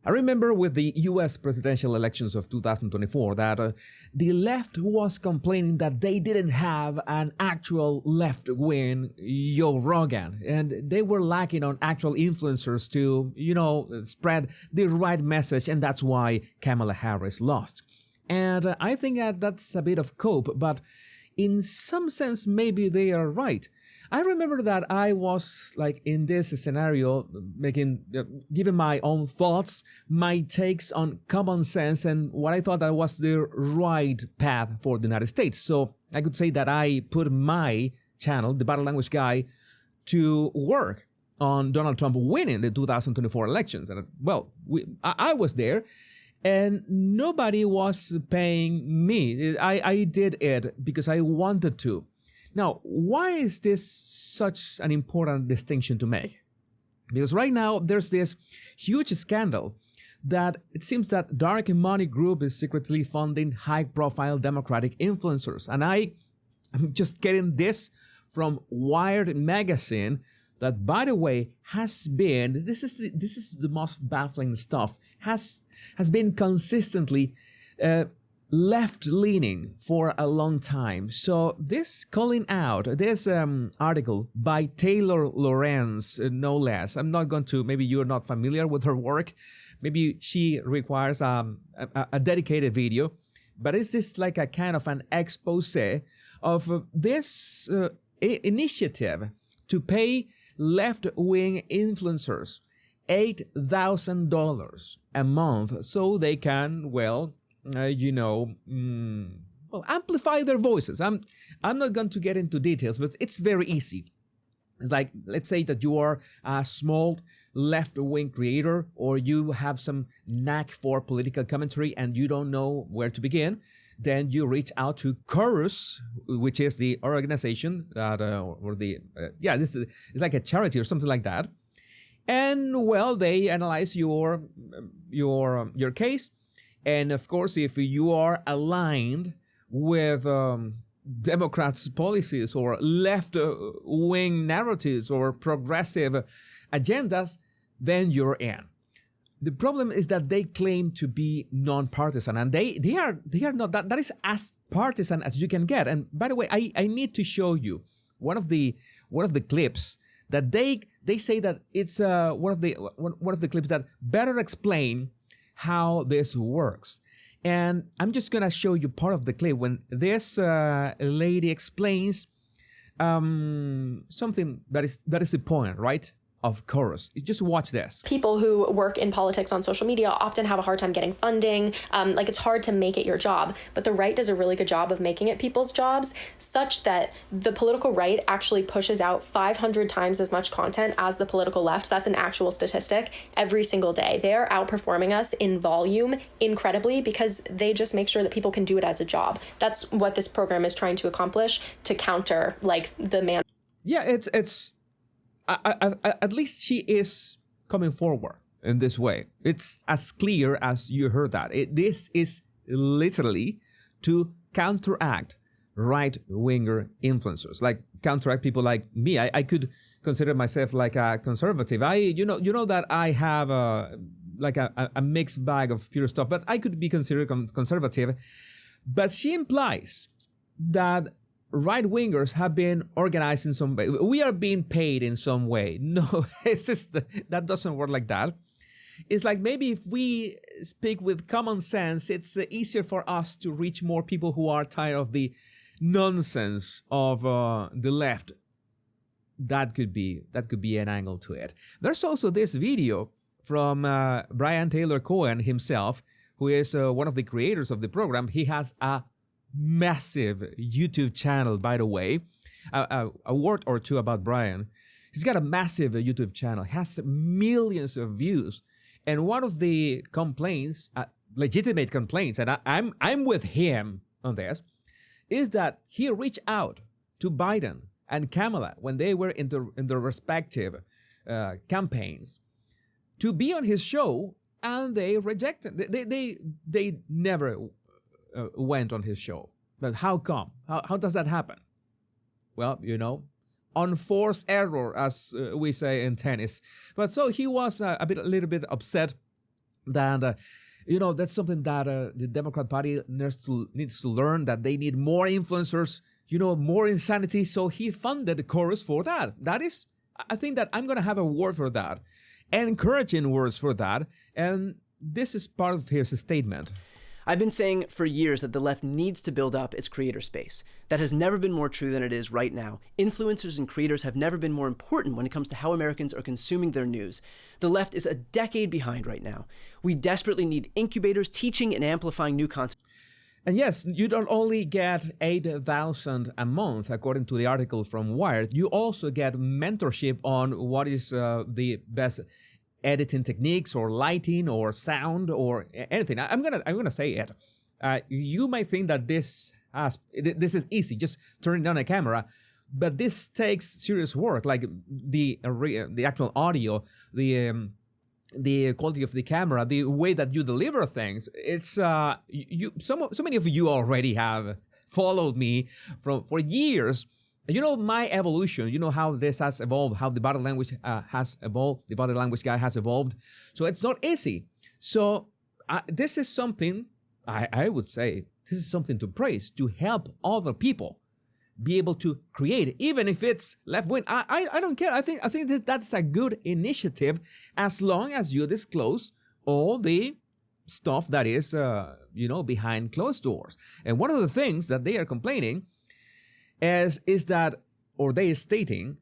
I remember with the US presidential elections of 2024 that the left was complaining that they didn't have an actual left-wing Joe Rogan, and they were lacking on actual influencers to, spread the right message, and that's why Kamala Harris lost. And I think that's a bit of cope, but in some sense, maybe they are right. I remember that I was like in this scenario, giving my own thoughts, my takes on common sense and what I thought that was the right path for the United States. So I could say that I put my channel, the Battle Language Guy, to work on Donald Trump winning the 2024 elections. And I was there. And nobody was paying me. I did it because I wanted to. Now, why is this such an important distinction to make? Because right now, there's this huge scandal that it seems that dark money group is secretly funding high-profile Democratic influencers. And I'm just getting this from Wired magazine that, by the way, has been, this is the most baffling stuff, has been consistently left-leaning for a long time. So this calling out, this article by Taylor Lorenz, no less. I'm not going to, maybe you're not familiar with her work. Maybe she requires a dedicated video. But it's just like a kind of an expose of this initiative to pay left-wing influencers $8,000 a month so they can, amplify their voices. I'm not going to get into details, but it's very easy. It's like, let's say that you are a small left-wing creator, or you have some knack for political commentary and you don't know where to begin. Then you reach out to Chorus, which is the organization that, this is it's like a charity or something like that. And they analyze your case. And of course, if you are aligned with Democrats' policies or left-wing narratives or progressive agendas, then you're in. The problem is that they claim to be non-partisan, and they are not. That is as partisan as you can get. And by the way, I need to show you one of the clips that they say that it's one of the clips that better explain how this works. And I'm just gonna show you part of the clip when this lady explains something that is the point, right? Of Chorus. Just watch this. People who work in politics on social media often have a hard time getting funding. It's hard to make it your job, but the right does a really good job of making it people's jobs, such that the political right actually pushes out 500 times as much content as the political left. That's an actual statistic every single day. They're outperforming us in volume incredibly because they just make sure that people can do it as a job. That's what this program is trying to accomplish, to counter the man. Yeah, it's at least she is coming forward in this way. It's as clear as you heard that. This is literally to counteract right-winger influencers, like counteract people like me. I could consider myself like a conservative. You know that I have a mixed bag of pure stuff, but I could be considered conservative. But she implies that right-wingers have been organized in some way. We are being paid in some way. No, that doesn't work like that. It's like maybe if we speak with common sense, it's easier for us to reach more people who are tired of the nonsense of the left. That could be an angle to it. There's also this video from Brian Taylor Cohen himself, who is one of the creators of the program. He has a massive YouTube channel, by the way. A word or two about Brian. He's got a massive YouTube channel, has millions of views. And one of the complaints, legitimate complaints, and I'm with him on this, is that he reached out to Biden and Kamala when they were in their respective campaigns to be on his show, and they rejected. They never went on his show. But how come? How does that happen? Well, unforced error, as we say in tennis. But so he was a little bit upset that that's something that the Democrat Party needs to learn, that they need more influencers, more insanity. So he funded the chorus for that. That is, I think that I'm going to have a word for that, encouraging words for that. And this is part of his statement. I've been saying for years that the left needs to build up its creator space. That has never been more true than it is right now. Influencers and creators have never been more important when it comes to how Americans are consuming their news. The left is a decade behind right now. We desperately need incubators teaching and amplifying new content. And yes, you don't only get $8,000 a month, according to the article from Wired. You also get mentorship on what is the best editing techniques or lighting or sound or anything. I'm gonna say it. You might think that this is easy, just turning on a camera, but this takes serious work, like the actual audio, the quality of the camera, the way that you deliver things. It's so many of you already have followed me for years. My evolution, how this has evolved, how the body language has evolved, the body language guy has evolved. So it's not easy. So this is something, I would say, this is something to praise, to help other people be able to create, even if it's left-wing. I don't care. I think that's a good initiative, as long as you disclose all the stuff that is, behind closed doors. And one of the things that they are complaining is that, or they are stating,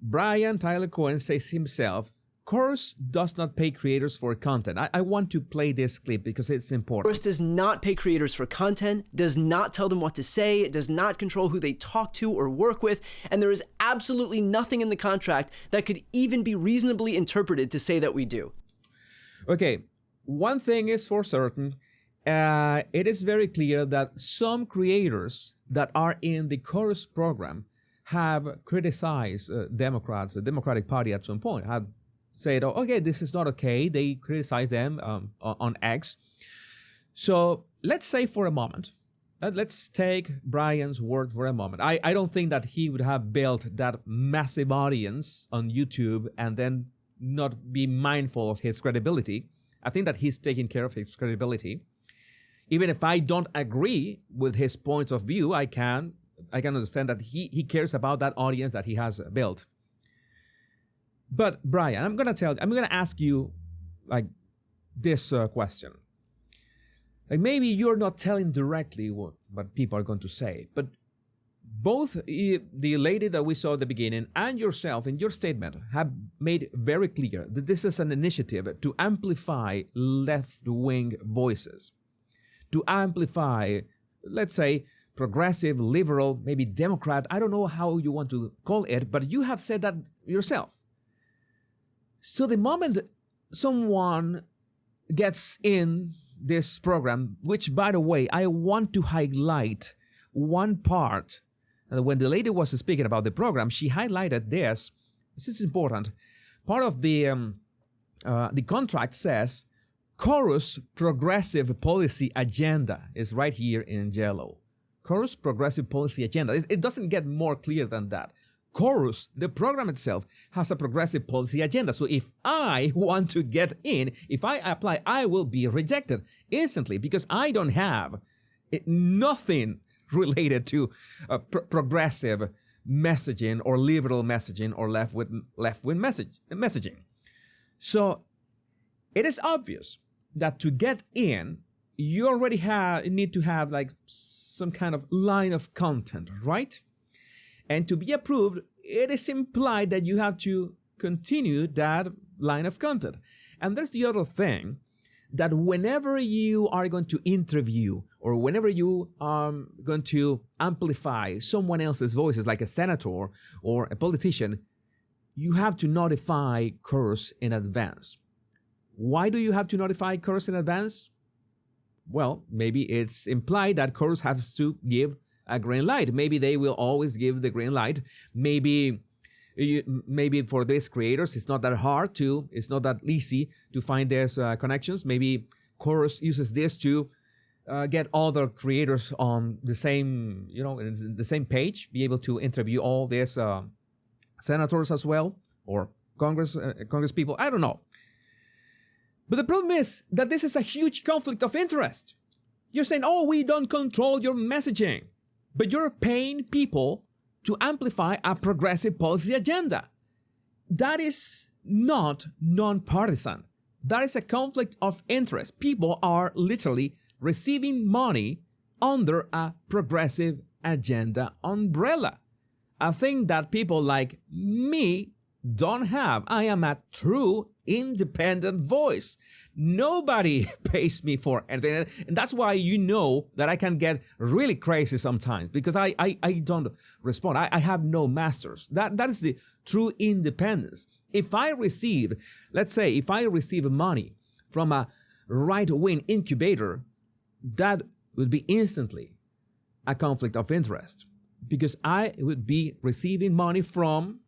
Brian Tyler Cohen says himself, Chorus does not pay creators for content. I want to play this clip because it's important. Chorus does not pay creators for content, does not tell them what to say, it does not control who they talk to or work with, and there is absolutely nothing in the contract that could even be reasonably interpreted to say that we do. Okay, one thing is for certain. It is very clear that some creators that are in the Chorus program have criticized Democrats, the Democratic Party at some point, have said, oh, okay, this is not okay. They criticize them on X. So let's say for a moment, let's take Brian's word for a moment. I don't think that he would have built that massive audience on YouTube and then not be mindful of his credibility. I think that he's taking care of his credibility. Even if I don't agree with his points of view, I can understand that he cares about that audience that he has built. But Brian, I'm going to ask you like this question. Like maybe you're not telling directly what people are going to say, but both the lady that we saw at the beginning and yourself in your statement have made very clear that this is an initiative to amplify left-wing voices, to amplify, let's say, progressive, liberal, maybe Democrat, I don't know how you want to call it, but you have said that yourself. So the moment someone gets in this program, which, by the way, I want to highlight one part. When the lady was speaking about the program, she highlighted this. This is important. Part of the contract says, Chorus Progressive Policy Agenda is right here in yellow. Chorus Progressive Policy Agenda. It doesn't get more clear than that. Chorus, the program itself, has a progressive policy agenda. So if I want to get in, if I apply, I will be rejected instantly because I don't have nothing related to progressive messaging or liberal messaging or left-wing messaging. So it is obvious that to get in, you already need to have like some kind of line of content, right? And to be approved, it is implied that you have to continue that line of content. And there's the other thing, that whenever you are going to interview or whenever you are going to amplify someone else's voices, like a senator or a politician, you have to notify Chorus in advance. Why do you have to notify Chorus in advance? Well, maybe it's implied that Chorus has to give a green light. Maybe they will always give the green light. Maybe for these creators, it's not that hard it's not that easy to find these connections. Maybe Chorus uses this to get other creators on the same, in the same page, be able to interview all these senators as well, or Congress people. I don't know. But the problem is that this is a huge conflict of interest. You're saying, oh, we don't control your messaging, but you're paying people to amplify a progressive policy agenda. That is not nonpartisan. That is a conflict of interest. People are literally receiving money under a progressive agenda umbrella. A thing that people like me don't have. I am a true independent voice. Nobody pays me for anything. And that's why you know that I can get really crazy sometimes, because I don't respond. I have no masters. That is the true independence. If I receive, let's say, if I receive money from a right-wing incubator, that would be instantly a conflict of interest, because I would be receiving money from,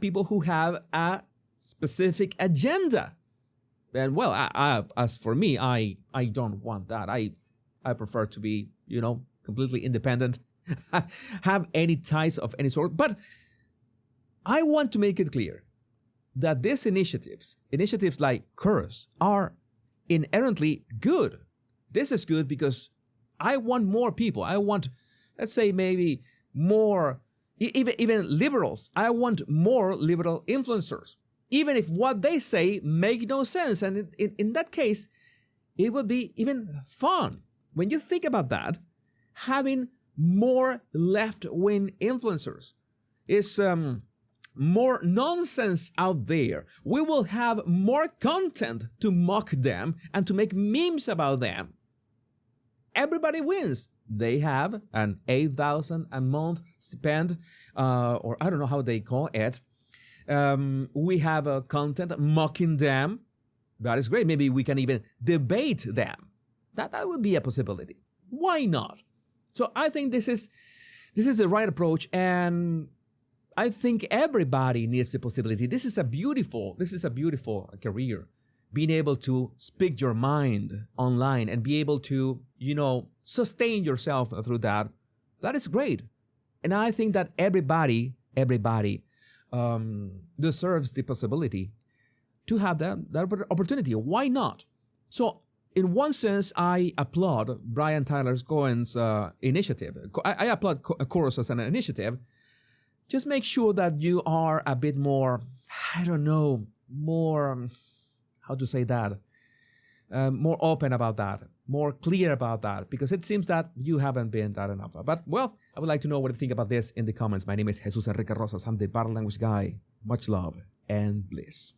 people who have a specific agenda. And well, as for me, I don't want that. I prefer to be, completely independent, have any ties of any sort. But I want to make it clear that these initiatives like Curse, are inherently good. This is good because I want more people. I want, let's say, maybe more, even liberals. I want more liberal influencers, even if what they say make no sense. And in that case, it would be even fun. When you think about that, having more left-wing influencers is more nonsense out there. We will have more content to mock them and to make memes about them. Everybody wins. They have an $8,000 a month stipend, or I don't know how they call it. We have content mocking them. That is great. Maybe we can even debate them. That would be a possibility. Why not? So I think this is the right approach, and I think everybody needs the possibility. This is a beautiful career. Being able to speak your mind online and be able to, sustain yourself through that. That is great. And I think that everybody deserves the possibility to have that opportunity. Why not? So in one sense, I applaud Brian Tyler Cohen's initiative. I applaud Chorus as an initiative. Just make sure that you are a bit more, more, how to say that, more open about that, more clear about that, because it seems that you haven't been that enough. But, well, I would like to know what you think about this in the comments. My name is Jesus Enrique Rosas. I'm the Bad Language Guy. Much love and bliss.